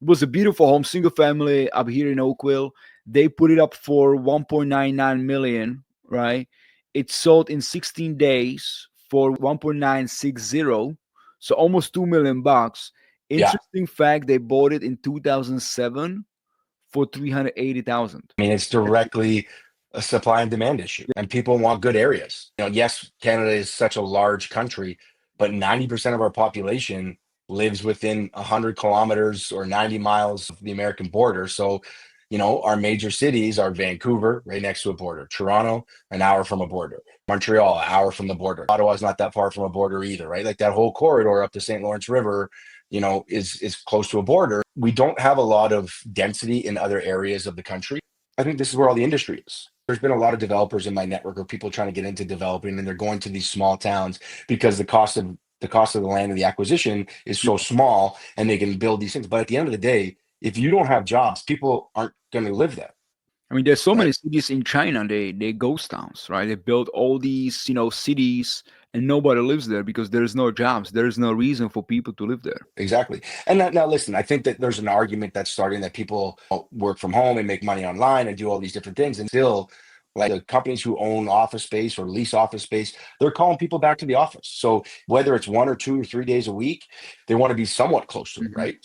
It was a beautiful home, single family up here in Oakville. They put it up for 1.99 million, right? It sold in 16 days for 1.960, so almost 2 million bucks. Yeah. Interesting fact, they bought it in 2007 for 380,000. I mean, it's directly a supply and demand issue, and people want good areas. Yes, Canada is such a large country, but 90% of our population lives within 100 kilometers or 90 miles of the American border. So, our major cities are Vancouver, right next to a border, Toronto, an hour from a border, Montreal, an hour from the border. Ottawa's not that far from a border either, right? Like that whole corridor up the St. Lawrence River, is close to a border. We don't have a lot of density in other areas of the country. I think this is where all the industry is. There's been a lot of developers in my network or people trying to get into developing, and they're going to these small towns because the cost of the land and the acquisition is so small, and they can build these things. But at the end of the day, if you don't have jobs, people aren't going to live there, I mean, there's so right? many cities in China. They ghost towns, right? They build all these cities, and nobody lives there because there's no jobs. There's no reason for people to live there. Exactly. And now, listen, I think that there's an argument that's starting that people work from home and make money online and do all these different things. And still, like the companies who own office space or lease office space, they're calling people back to the office. So whether it's 1 or 2 or 3 days a week, they want to be somewhat close to it, Mhm. right?